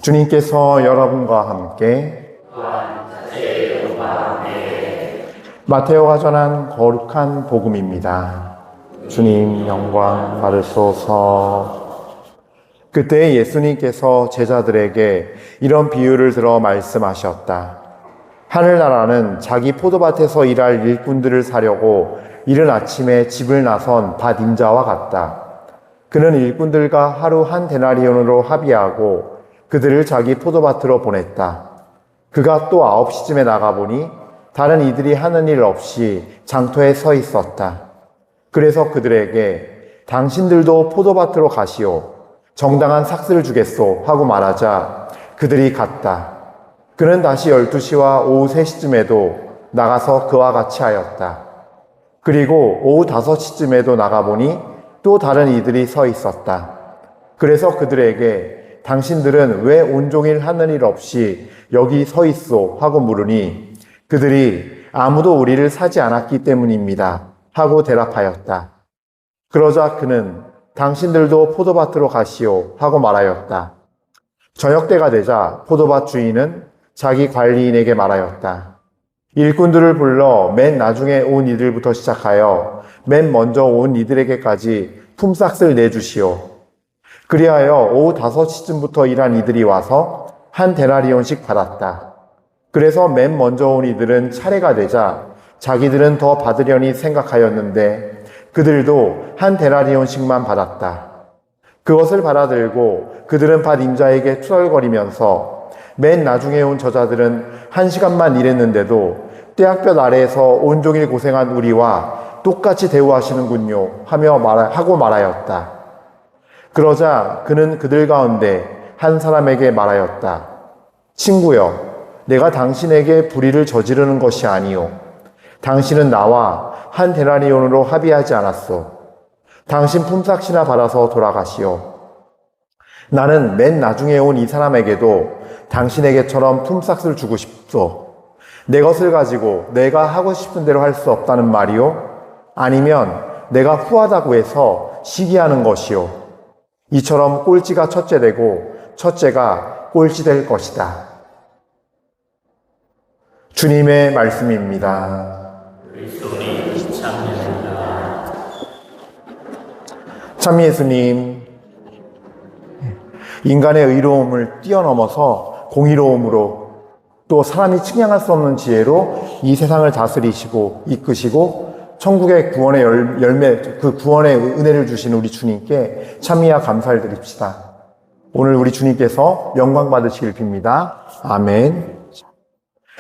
주님께서 여러분과 함께 마테오가 전한 거룩한 복음입니다. 주님 영광 받으소서. 그때 예수님께서 제자들에게 이런 비유를 들어 말씀하셨다. 하늘나라는 자기 포도밭에서 일할 일꾼들을 사려고 이른 아침에 집을 나선 밭 임자와 같다. 그는 일꾼들과 하루 한 데나리온으로 합의하고 그들을 자기 포도밭으로 보냈다. 그가 또 9시쯤에 나가보니 다른 이들이 하는 일 없이 장터에 서 있었다. 그래서 그들에게 당신들도 포도밭으로 가시오. 정당한 삭스를 주겠소 하고 말하자 그들이 갔다. 그는 다시 12시와 오후 3시쯤에도 나가서 그와 같이 하였다. 그리고 오후 5시쯤에도 나가보니 또 다른 이들이 서 있었다. 그래서 그들에게 당신들은 왜 온종일 하는 일 없이 여기 서 있소 하고 물으니 그들이 아무도 우리를 사지 않았기 때문입니다 하고 대답하였다. 그러자 그는 당신들도 포도밭으로 가시오 하고 말하였다. 저녁 때가 되자 포도밭 주인은 자기 관리인에게 말하였다. 일꾼들을 불러 맨 나중에 온 이들부터 시작하여 맨 먼저 온 이들에게까지 품삯을 내주시오. 그리하여 오후 5시쯤부터 일한 이들이 와서 한 데나리온씩 받았다. 그래서 맨 먼저 온 이들은 차례가 되자 자기들은 더 받으려니 생각하였는데 그들도 한 데나리온씩만 받았다. 그것을 받아들고 그들은 밭 임자에게 투덜거리면서 맨 나중에 온 저자들은 1시간만 일했는데도 떼약볕 아래에서 온종일 고생한 우리와 똑같이 대우하시는군요 하고 말하였다. 그러자 그는 그들 가운데 한 사람에게 말하였다. 친구여, 내가 당신에게 불의를 저지르는 것이 아니오. 당신은 나와 한 데나리온으로 합의하지 않았소. 당신 품삯이나 받아서 돌아가시오. 나는 맨 나중에 온 이 사람에게도 당신에게처럼 품삯을 주고 싶소. 내 것을 가지고 내가 하고 싶은 대로 할 수 없다는 말이오? 아니면 내가 후하다고 해서 시기하는 것이오. 이처럼 꼴찌가 첫째 되고 첫째가 꼴찌 될 것이다. 주님의 말씀입니다. 참 예수님, 인간의 의로움을 뛰어넘어서 공의로움으로 또 사람이 측량할 수 없는 지혜로 이 세상을 다스리시고 이끄시고 천국의 구원의 열매, 그 구원의 은혜를 주신 우리 주님께 참이와 감사를 드립시다. 오늘 우리 주님께서 영광 받으시길 빕니다. 아멘.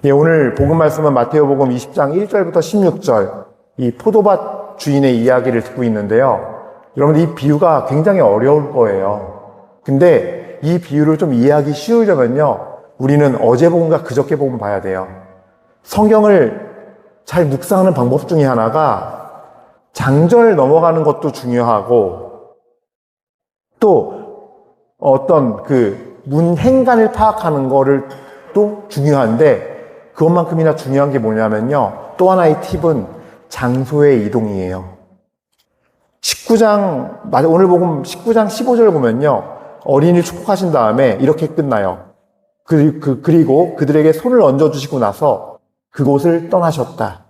예, 오늘 복음 말씀은 마테오복음 20장 1절부터 16절 이 포도밭 주인의 이야기를 듣고 있는데요. 여러분 이 비유가 굉장히 어려울 거예요. 근데 이 비유를 좀 이해하기 쉬우려면요. 우리는 어제 복음과 그저께 복음 봐야 돼요. 성경을 잘 묵상하는 방법 중에 하나가 장절 넘어가는 것도 중요하고 또 어떤 그 문행간을 파악하는 거를 또 중요한데 그것만큼이나 중요한 게 뭐냐면요. 또 하나의 팁은 장소의 이동이에요. 19장, 오늘 복음 19장 15절 보면요. 어린이를 축복하신 다음에 이렇게 끝나요. 그리고 그들에게 손을 얹어주시고 나서 그곳을 떠나셨다.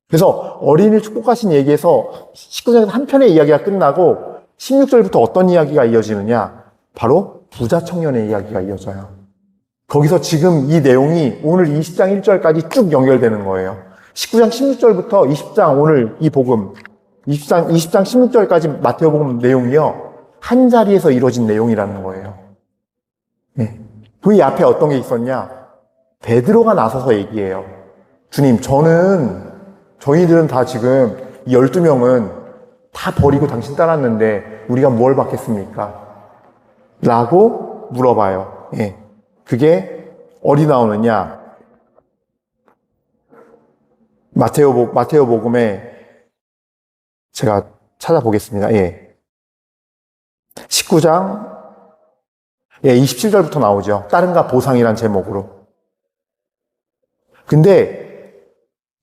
그래서 어린이를 축복하신 얘기에서 19장에서 한 편의 이야기가 끝나고 16절부터 어떤 이야기가 이어지느냐? 바로 부자 청년의 이야기가 이어져요. 거기서 지금 이 내용이 오늘 20장 1절까지 쭉 연결되는 거예요. 19장 16절부터 20장 오늘 이 복음 20장 16절까지 마테오복음 내용이요. 한 자리에서 이루어진 내용이라는 거예요. 네. 그 앞에 어떤 게 있었냐? 베드로가 나서서 얘기해요. 주님, 저희들은 다 지금 12명은 다 버리고 당신 따랐는데 우리가 뭘 받겠습니까? 라고 물어봐요. 예. 그게 어디 나오느냐? 마테오복음에 제가 찾아보겠습니다. 예. 19장 27절부터 나오죠. 따름과 보상이란 제목으로. 근데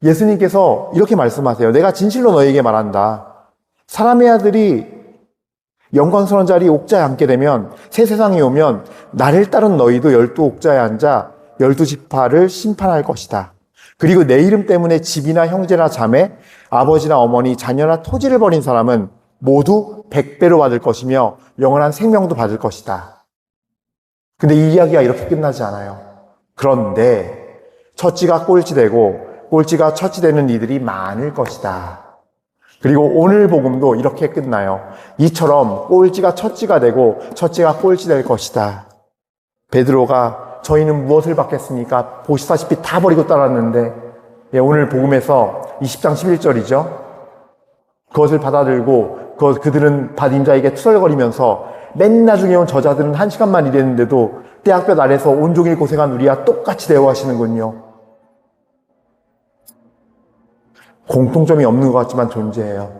예수님께서 이렇게 말씀하세요. 내가 진실로 너에게 말한다. 사람의 아들이 영광스러운 자리 옥자에 앉게 되면, 새 세상이 오면 나를 따른 너희도 12옥자에 앉아 12지파를 심판할 것이다. 그리고 내 이름 때문에 집이나 형제나 자매, 아버지나 어머니, 자녀나 토지를 버린 사람은 모두 100배로 받을 것이며 영원한 생명도 받을 것이다. 근데 이 이야기가 이렇게 끝나지 않아요. 그런데 처지가 꼴찌되고 꼴찌가 처치되는 이들이 많을 것이다. 그리고 오늘 복음도 이렇게 끝나요. 이처럼 꼴찌가 처치가 되고 처치가 꼴찌될 것이다. 베드로가 저희는 무엇을 받겠습니까? 보시다시피 다 버리고 따랐는데, 오늘 복음에서 20장 11절이죠. 그것을 받아들고 그들은 받임자에게 투덜거리면서 맨 나중에 온 저자들은 1시간만 일했는데도 떼학볕 아래서 온종일 고생한 우리와 똑같이 대우하시는군요. 공통점이 없는 것 같지만 존재해요.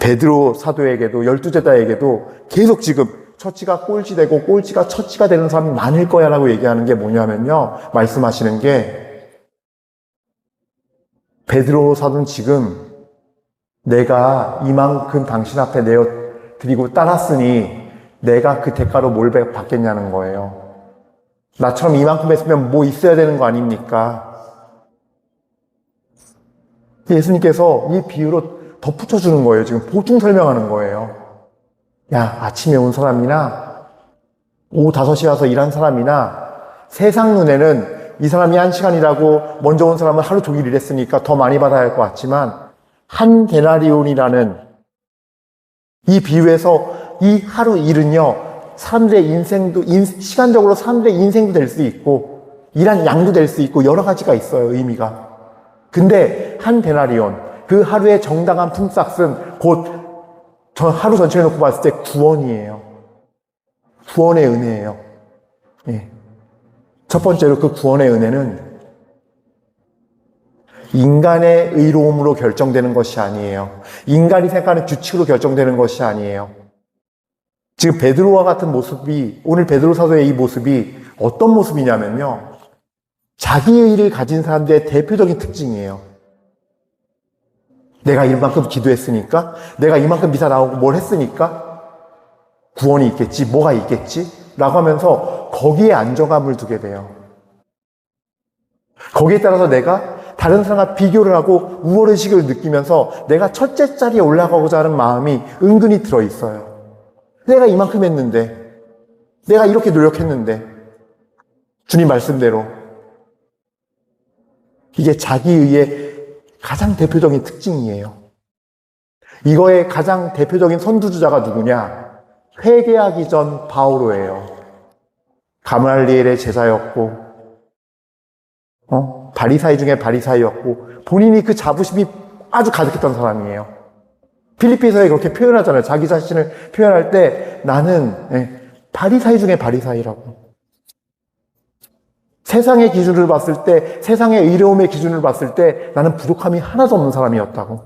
베드로 사도에게도 12제자에게도 계속 지금 처치가 꼴찌되고 꼴찌가 처치가 되는 사람이 많을 거야 라고 얘기하는 게 뭐냐면요, 말씀하시는 게, 베드로 사도는 지금 내가 이만큼 당신 앞에 내어드리고 따랐으니 내가 그 대가로 뭘 받겠냐는 거예요. 나처럼 이만큼 했으면 뭐 있어야 되는 거 아닙니까? 예수님께서 이 비유로 덧붙여주는 거예요. 지금 보충 설명하는 거예요. 야, 아침에 온 사람이나 오후 5시에 와서 일한 사람이나 세상 눈에는 이 사람이 1시간이라고 먼저 온 사람은 하루 종일 일했으니까 더 많이 받아야 할 것 같지만, 한 데나리온이라는 이 비유에서 이 하루 일은요, 사람들의 인생도, 시간적으로 사람들의 인생도 될 수 있고 일한 양도 될 수 있고 여러 가지가 있어요, 의미가. 근데 한 데나리온, 그 하루의 정당한 품삯은 곧 하루 전체를 놓고 봤을 때 구원이에요. 구원의 은혜예요. 예. 첫 번째로 그 구원의 은혜는 인간의 의로움으로 결정되는 것이 아니에요. 인간이 생각하는 규칙으로 결정되는 것이 아니에요. 지금 베드로와 같은 모습이, 오늘 베드로 사도의 이 모습이 어떤 모습이냐면요, 자기의 의를 가진 사람들의 대표적인 특징이에요. 내가 이만큼 기도했으니까, 내가 이만큼 미사 나오고 뭘 했으니까 구원이 있겠지, 뭐가 있겠지 라고 하면서 거기에 안정감을 두게 돼요. 거기에 따라서 내가 다른 사람과 비교를 하고 우월의식을 느끼면서 내가 첫째 자리에 올라가고자 하는 마음이 은근히 들어있어요. 내가 이만큼 했는데, 내가 이렇게 노력했는데, 주님 말씀대로. 이게 자기의의 가장 대표적인 특징이에요. 이거의 가장 대표적인 선두주자가 누구냐? 회개하기 전 바오로예요. 가말리엘의 제자였고, 바리사이 중에 바리사이였고, 본인이 그 자부심이 아주 가득했던 사람이에요. 필리피서에 그렇게 표현하잖아요. 자기 자신을 표현할 때 나는 바리사이 중에 바리사이라고. 세상의 기준을 봤을 때, 세상의 의로움의 기준을 봤을 때 나는 부족함이 하나도 없는 사람이었다고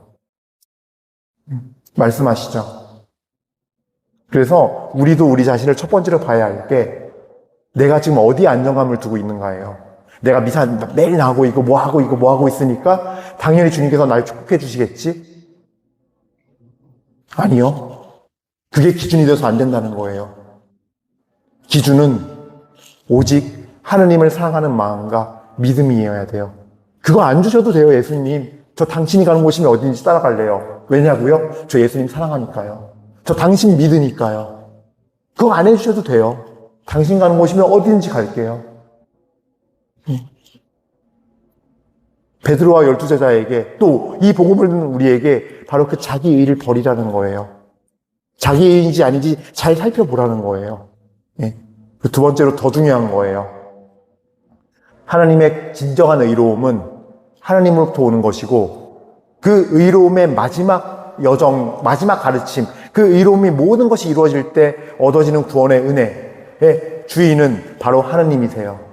말씀하시죠. 그래서 우리도 우리 자신을 첫 번째로 봐야 할 게, 내가 지금 어디에 안정감을 두고 있는가예요. 내가 미사 매일 나오고 이거 뭐 하고 있으니까 당연히 주님께서 날 축복해 주시겠지? 아니요. 그게 기준이 돼서 안 된다는 거예요. 기준은 오직 하느님을 사랑하는 마음과 믿음이어야 돼요. 그거 안 주셔도 돼요, 예수님. 저 당신이 가는 곳이면 어딘지 따라갈래요. 왜냐고요? 저 예수님 사랑하니까요. 저 당신 믿으니까요. 그거 안 해주셔도 돼요. 당신 가는 곳이면 어딘지 갈게요. 베드로와 12제자에게, 또 이 복음을 듣는 우리에게 바로 그 자기 의를 버리라는 거예요. 자기 의인지 아닌지 잘 살펴보라는 거예요. 그 두 번째로 더 중요한 거예요. 하나님의 진정한 의로움은 하나님으로부터 오는 것이고, 그 의로움의 마지막 여정, 마지막 가르침, 그 의로움이 모든 것이 이루어질 때 얻어지는 구원의 은혜의 주인은 바로 하나님이세요.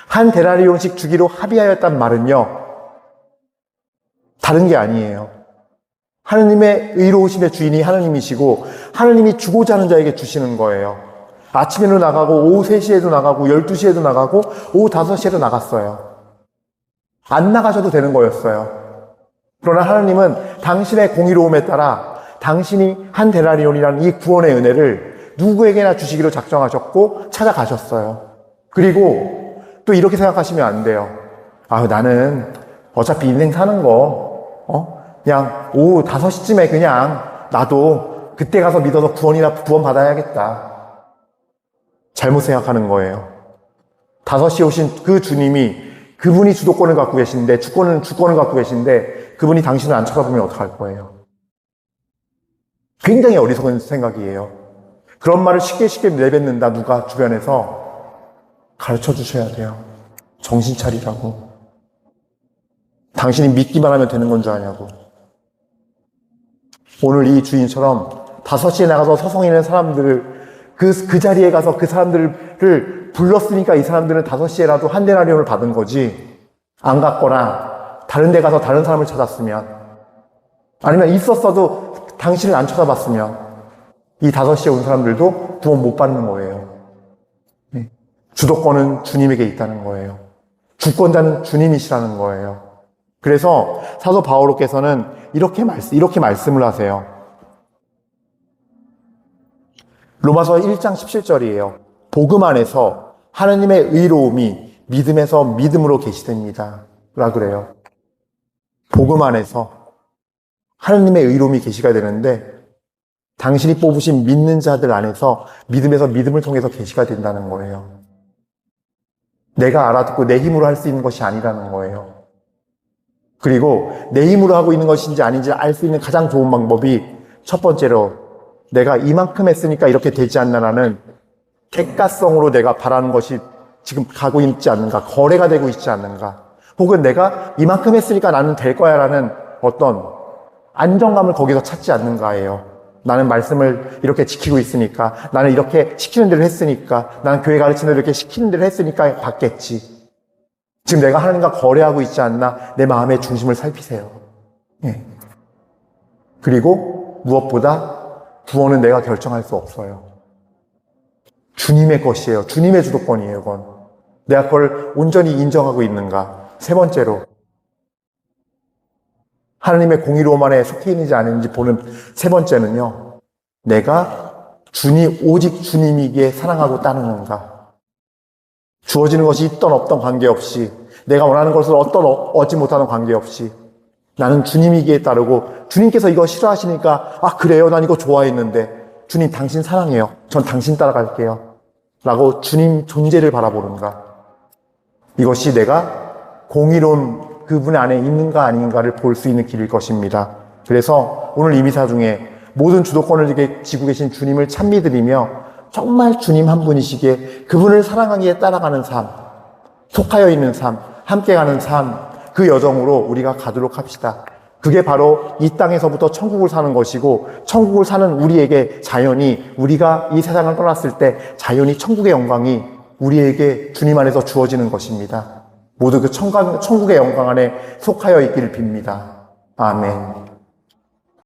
한 데나리온씩 주기로 합의하였단 말은요, 다른 게 아니에요. 하나님의 의로우심의 주인이 하나님이시고, 하나님이 주고자 하는 자에게 주시는 거예요. 아침에도 나가고, 오후 3시에도 나가고, 12시에도 나가고, 오후 5시에도 나갔어요. 안 나가셔도 되는 거였어요. 그러나 하나님은 당신의 공의로움에 따라 당신이 한 데나리온이라는 이 구원의 은혜를 누구에게나 주시기로 작정하셨고 찾아가셨어요. 그리고 또 이렇게 생각하시면 안 돼요. 나는 어차피 인생 사는 거 그냥 오후 5시쯤에 그냥 나도 그때 가서 믿어서 구원 받아야겠다. 잘못 생각하는 거예요. 5시에 오신 그 주님이, 그분이 주도권을 갖고 계신데, 주권을 갖고 계신데, 그분이 당신을 안 쳐다보면 어떡할 거예요? 굉장히 어리석은 생각이에요. 그런 말을 쉽게 내뱉는다, 누가 주변에서. 가르쳐 주셔야 돼요. 정신 차리라고. 당신이 믿기만 하면 되는 건 줄 아냐고. 오늘 이 주인처럼 5시에 나가서 서성이는 사람들을 그 자리에 가서 그 사람들을 불렀으니까 이 사람들은 5시에라도 한 데나리온을 받은 거지. 안 갔거나 다른 데 가서 다른 사람을 찾았으면, 아니면 있었어도 당신을 안 쳐다봤으면 이 5시에 온 사람들도 구원 못 받는 거예요. 주도권은 주님에게 있다는 거예요. 주권자는 주님이시라는 거예요. 그래서 사도 바오로께서는 이렇게 말씀을 하세요. 로마서 1장 17절이에요. 복음 안에서 하나님의 의로움이 믿음에서 믿음으로 계시됩니다. 라 그래요. 복음 안에서 하나님의 의로움이 계시가 되는데, 당신이 뽑으신 믿는 자들 안에서 믿음에서 믿음을 통해서 계시가 된다는 거예요. 내가 알아듣고 내 힘으로 할 수 있는 것이 아니라는 거예요. 그리고 내 힘으로 하고 있는 것인지 아닌지 알 수 있는 가장 좋은 방법이, 첫 번째로 내가 이만큼 했으니까 이렇게 되지 않나라는 객관성으로 내가 바라는 것이 지금 가고 있지 않는가, 거래가 되고 있지 않는가, 혹은 내가 이만큼 했으니까 나는 될 거야 라는 어떤 안정감을 거기서 찾지 않는가예요. 나는 말씀을 이렇게 지키고 있으니까, 나는 이렇게 시키는 대로 했으니까, 나는 교회 가르치는 대로 이렇게 시키는 대로 했으니까 받겠지. 지금 내가 하나님과 거래하고 있지 않나, 내 마음의 중심을 살피세요. 그리고 무엇보다 구원은 내가 결정할 수 없어요. 주님의 것이에요. 주님의 주도권이에요, 그건. 내가 그걸 온전히 인정하고 있는가. 세 번째로, 하나님의 공의로움 안에 속해 있는지 아닌지 보는 세 번째는요, 내가 오직 주님이기에 사랑하고 따르는가. 주어지는 것이 있던 없던 관계없이, 내가 원하는 것을 얻지 못하는 관계없이 나는 주님이기에 따르고, 주님께서 이거 싫어하시니까 그래요, 난 이거 좋아했는데 주님 당신 사랑해요, 전 당신 따라갈게요 라고 주님 존재를 바라보는가. 이것이 내가 공의로운 그분 안에 있는가 아닌가를 볼 수 있는 길일 것입니다. 그래서 오늘 이 미사 중에 모든 주도권을 이렇게 지고 계신 주님을 찬미드리며, 정말 주님 한 분이시기에 그분을 사랑하기에 따라가는 삶, 속하여 있는 삶, 함께 가는 삶, 그 여정으로 우리가 가도록 합시다. 그게 바로 이 땅에서부터 천국을 사는 것이고, 천국을 사는 우리에게 자연히, 우리가 이 세상을 떠났을 때 자연히 천국의 영광이 우리에게 주님 안에서 주어지는 것입니다. 모두 그 천국의 영광 안에 속하여 있기를 빕니다. 아멘.